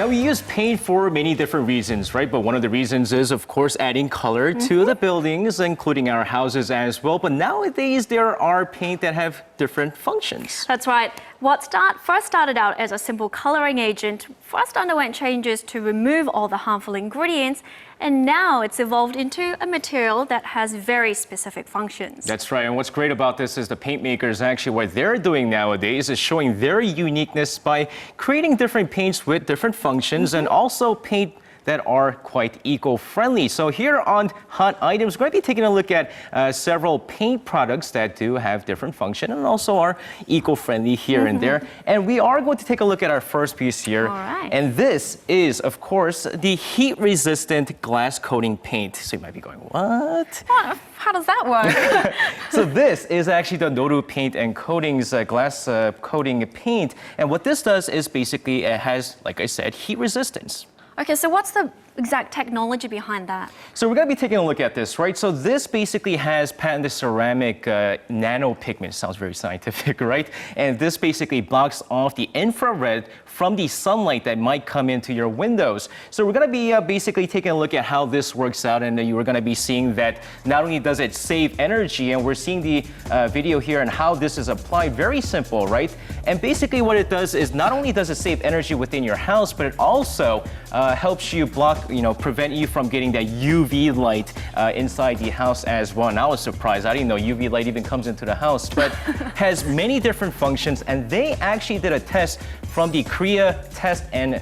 Now, we use paint for many different reasons, right? But one of the reasons is, of course, adding color to the buildings, including our houses as well. But nowadays, there are paint that have different functions. That's right. What first started out as a simple coloring agent first underwent changes to remove all the harmful ingredients, and now it's evolved into a material that has very specific functions. That's right. And what's great about this is the paint makers, actually what they're doing nowadays is showing their uniqueness by creating different paints with different functions and also paint that are quite eco-friendly. So here on Hot Items, we're going to be taking a look at several paint products that do have different function and also are eco-friendly here and there. And we are going to take a look at our first piece here. All right. And this is, of course, the heat-resistant glass coating paint. So you might be going, what? How does that work? So this is actually the Noru Paint and Coatings glass coating paint. And what this does is basically it has, like I said, heat resistance. Okay, so what's the exact technology behind that? So we're going to be taking a look at this, right? So this basically has patented ceramic nano pigment. Sounds very scientific, right? And this basically blocks off the infrared from the sunlight that might come into your windows. So we're going to be basically taking a look at how this works out, and you are going to be seeing that not only does it save energy, and we're seeing the video here and how this is applied. Very simple, right? And basically what it does is not only does it save energy within your house, but it also helps you prevent you from getting that UV light inside the house as well. And I was surprised. I didn't know UV light even comes into the house, but has many different functions. And they actually did a test from the Korea Test and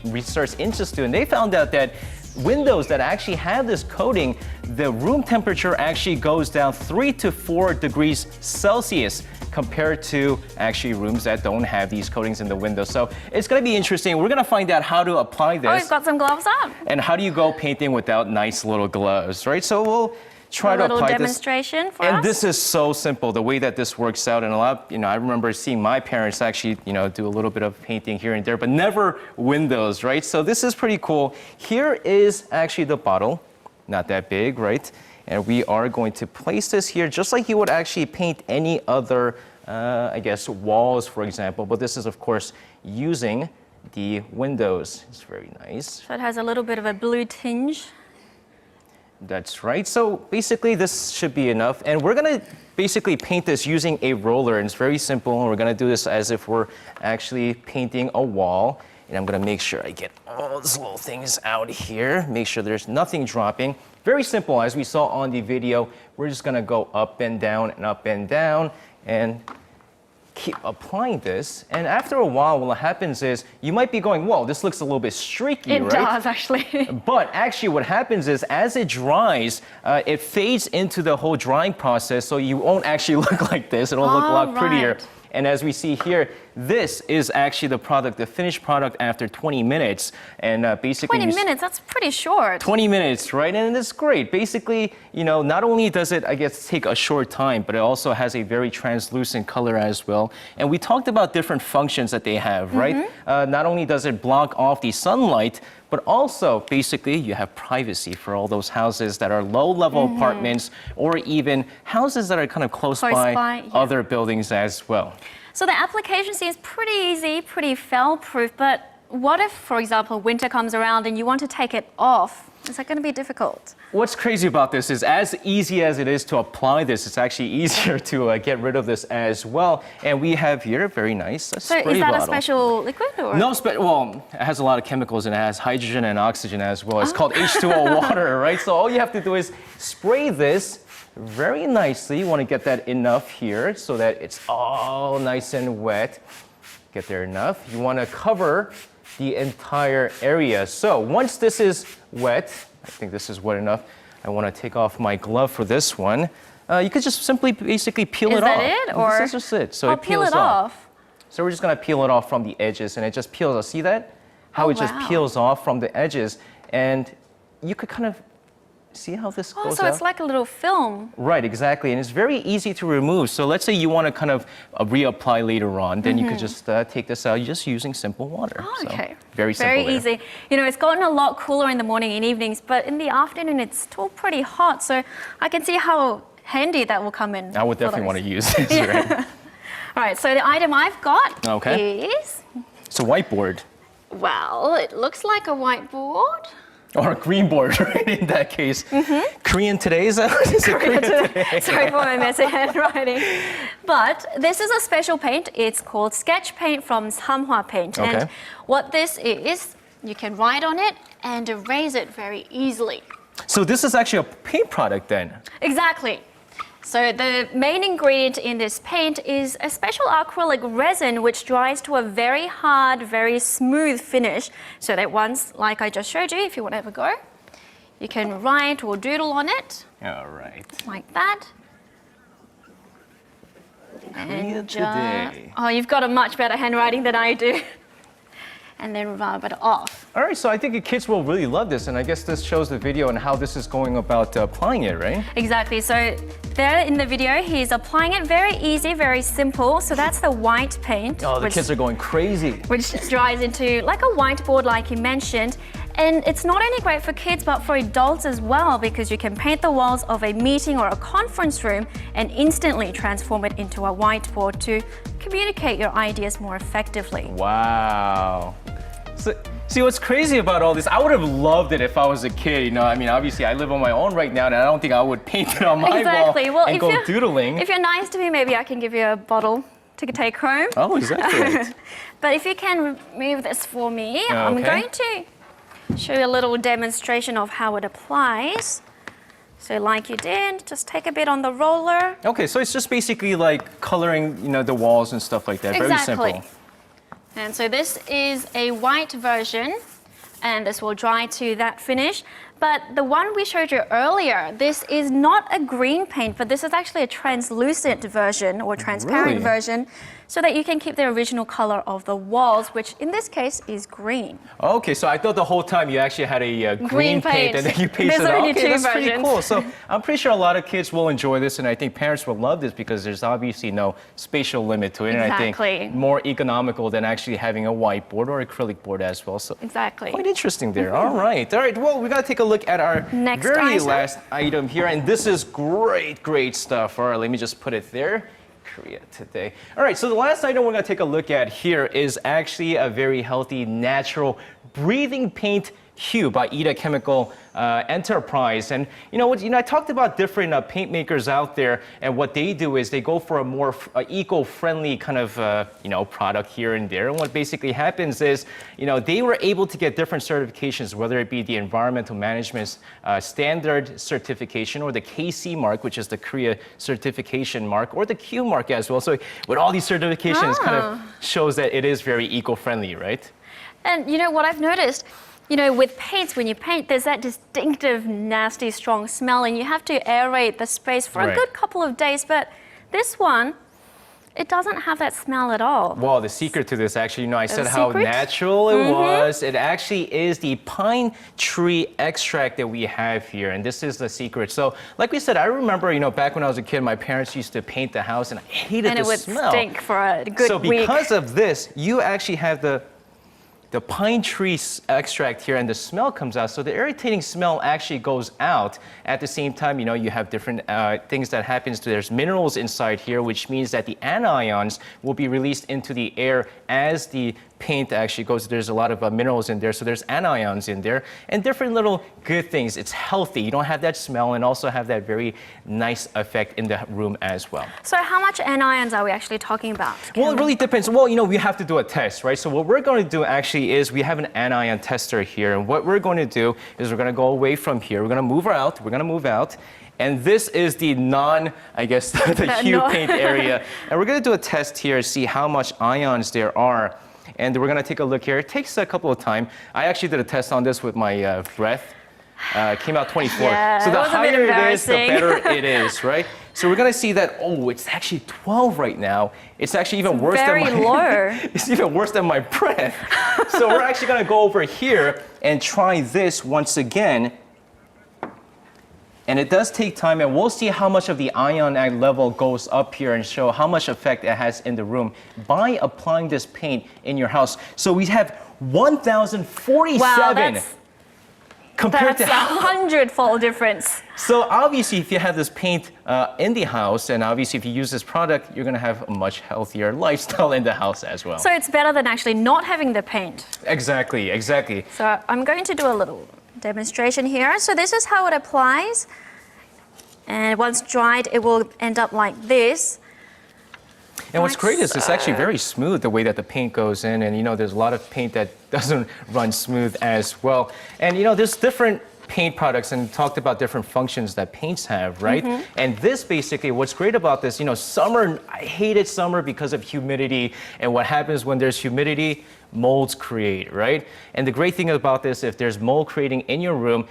Research Institute, and they found out that windows that actually have this coating, the room temperature actually goes down 3 to 4 degrees Celsius compared to actually rooms that don't have these coatings in the window. So it's going to be interesting. We're going to find out how to apply this. Oh, we've got some gloves on. And how do you go painting without nice little gloves, right? So we'll try to apply this. A little demonstration for us. And this is so simple, the way that this works out. And a lot, I remember seeing my parents actually, do a little bit of painting here and there, but never windows, right? So this is pretty cool. Here is actually the bottle, not that big, right? And we are going to place this here just like you would actually paint any other, I guess, walls, for example. But this is, of course, using the windows. It's very nice. So it has a little bit of a blue tinge. That's right. So basically this should be enough. And we're going to basically paint this using a roller. And it's very simple. We're going to do this as if we're actually painting a wall. And I'm going to make sure I get all these little things out here. Make sure there's nothing dropping. Very simple, as we saw on the video. We're just going to go up and down and keep applying this. And after a while, what happens is you might be going, whoa, this looks a little bit streaky, right? It does, actually. But actually what happens is as it dries, it fades into the whole drying process, so you won't actually look like this. It'll look a lot prettier. Right. And as we see here, this is actually the product, the finished product after 20 minutes. And basically 20 minutes, that's pretty short. 20 minutes, right? And it's great. Basically, not only does it, I guess, take a short time, but it also has a very translucent color as well. And we talked about different functions that they have, right? Not only does it block off the sunlight, but also, basically, you have privacy for all those houses that are low-level apartments or even houses that are kind of close by other buildings as well. So the application seems pretty easy, pretty fail-proof, but what if, for example, winter comes around and you want to take it off? Is that going to be difficult? What's crazy about this is as easy as it is to apply this, it's actually easier to get rid of this as well. And we have here a very nice spray bottle. So is that a special liquid? Or? No, well, it has a lot of chemicals and it has hydrogen and oxygen as well. It's called H2O water, right? So all you have to do is spray this very nicely. You want to get that enough here so that it's all nice and wet. Get there enough. You want to cover the entire area. So once this is wet, I think this is wet enough. I want to take off my glove for this one. You could just simply basically peel it off. Is that it? Or? This is just it. So it peels off. So we're just going to peel it off from the edges, and it just peels off. See that? How it just peels off from the edges. And you could kind of see how this goes out? So it's like a little film. Right, exactly. And it's very easy to remove. So let's say you want to kind of reapply later on, then you could just take this out just using simple water. Oh, okay. So, very simple. Very easy. It's gotten a lot cooler in the morning and evenings, but in the afternoon it's still pretty hot. So I can see how handy that will come in. I would definitely want to use this, right? All right, so the item I've got is... It's a whiteboard. Well, it looks like a whiteboard. Or a green board, right, in that case. Korean today, is that what is it? Korean today? Sorry for my messy handwriting. But this is a special paint. It's called Sketch Paint from Samhwa Paint. Okay. And what this is, you can write on it and erase it very easily. So this is actually a paint product then? Exactly. So the main ingredient in this paint is a special acrylic resin which dries to a very hard, very smooth finish. So that once, like I just showed you, if you want to have a go, you can write or doodle on it. All right. Like that. Korea today. Oh, you've got a much better handwriting than I do. And then rub it off. All right, so I think the kids will really love this, and I guess this shows the video and how this is going about applying it, right? Exactly. So there in the video, he's applying it very easy, very simple. So that's the white paint. Oh, the kids are going crazy. Which dries into like a whiteboard, like you mentioned. And it's not only great for kids, but for adults as well, because you can paint the walls of a meeting or a conference room and instantly transform it into a whiteboard to communicate your ideas more effectively. Wow. So, see, what's crazy about all this, I would have loved it if I was a kid, you know, I mean, obviously I live on my own right now, and I don't think I would paint it on my Exactly. wall Well, and go doodling. If you're nice to me, maybe I can give you a bottle to take home. Oh, is that correct? But if you can remove this for me, I'm Okay. going to show you a little demonstration of how it applies. So like you did, just take a bit on the roller. Okay, so it's just basically like coloring, you know, the walls and stuff like that. Exactly. Very simple. And so this is a white version, and this will dry to that finish. But the one we showed you earlier, this is not a green paint, but this is actually a translucent version or transparent Really? version, so that you can keep the original color of the walls, which in this case is green. Okay, so I thought the whole time you actually had a green Green paint paint. and then you pasted There's it. only Okay, two that's pretty versions. cool. So I'm pretty sure a lot of kids will enjoy this, and I think parents will love this because there's obviously no spatial limit to it. And I Exactly. think more economical than actually having a whiteboard or acrylic board as well. So Exactly. quite interesting there. All right. All right. Well, we got to take a look at our Next very item. last item here. And this is great stuff. All right, let me just put it there. Korea today. All right, so the last item we're going to take a look at here is actually a very healthy, natural, breathing paint hue by Ida Chemical Enterprise. And you know what? I talked about different paint makers out there, and what they do is they go for a more eco-friendly kind of product here and there. And what basically happens is, they were able to get different certifications, whether it be the Environmental Management Standard certification or the KC mark, which is the Korea certification mark, or the Q mark as well. So with all these certifications, kind of shows that it is very eco-friendly, right? And you know what I've noticed? With paints, when you paint, there's that distinctive, nasty, strong smell, and you have to aerate the space for a good couple of days. But this one, it doesn't have that smell at all. Well, the secret to this, actually, I said how secret? natural it was. It actually is the pine tree extract that we have here, and this is the secret. So, like we said, I remember, back when I was a kid, my parents used to paint the house, and I hated the smell. And it would stink for a good week. So, because of this, you actually have the pine tree extract here, and the smell comes out. So the irritating smell actually goes out. At the same time, you have different things that happens. There's minerals inside here, which means that the anions will be released into the air as the paint actually goes. There's a lot of minerals in there, so there's anions in there, and different little good things. It's healthy. You don't have that smell, and also have that very nice effect in the room as well. So how much anions are we actually talking about? Well, it really depends. Well, we have to do a test, right? So what we're going to do actually is we have an anion tester here, and what we're going to do is we're going to go away from here. We're going to move out. We're going to move out. And this is the the hue paint area. And we're going to do a test here to see how much ions there are. And we're going to take a look here. It takes a couple of time. I actually did a test on this with my breath. It came out 24. Yeah, so the higher it is, the embarrassing. better it is, right? So we're going to see that, it's actually 12 right now. It's actually even worse than very low. It's even worse than my breath. So we're actually going to go over here and try this once again. And it does take time, and we'll see how much of the ion level goes up here and show how much effect it has in the room by applying this paint in your house. So we have 1,047. Wow, compared That's to a 100-fold difference. So obviously, if you have this paint in the house, and obviously if you use this product, you're going to have a much healthier lifestyle in the house as well. So it's better than actually not having the paint. Exactly, exactly. So I'm going to do a little demonstration here. So this is how it applies. And once dried, it will end up like this. And what's great is it's actually very smooth the way that the paint goes in, and there's a lot of paint that doesn't run smooth as well. And there's different paint products and talked about different functions that paints have, right? And this basically, what's great about this, summer, I hated summer because of humidity, and what happens when there's humidity, molds create, right? And the great thing about this, if there's mold creating in your room,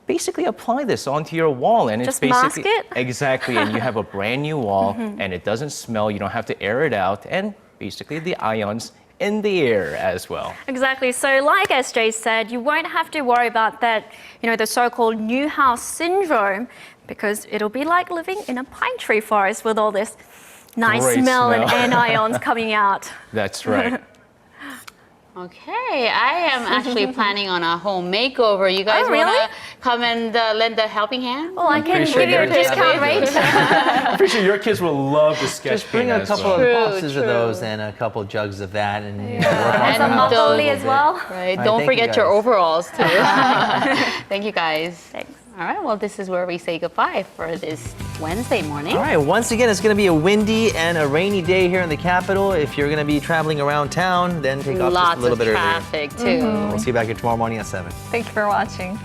basically apply this onto your wall, and Just it's basically mask it? exactly, and you have a brand new wall, and it doesn't smell. You don't have to air it out, and basically the ions in the air as well. Exactly. So like SJ said, you won't have to worry about that, the so-called new house syndrome, because it'll be like living in a pine tree forest with all this nice Great smell and smell. anions coming out. That's right. Okay, I am actually planning on a home makeover. You guys Oh, really? want to come and lend a helping hand? Well, I can Appreciate give you a it. discount rate. I'm pretty sure your kids will love the sketch Just bring paint a as couple well. of True, boxes of true. those and a couple jugs of that, and work on And the Some house a makgeolli little as bit. well. Right, right, don't thank you forget your guys. overalls too. Thank you guys. Thanks. All right, well, this is where we say goodbye for this Wednesday morning. All right, once again, it's going to be a windy and a rainy day here in the capital. If you're going to be traveling around town, then take off just Lots a little of bit earlier. traffic too. We'll see you back here tomorrow morning at 7. Thank you for watching.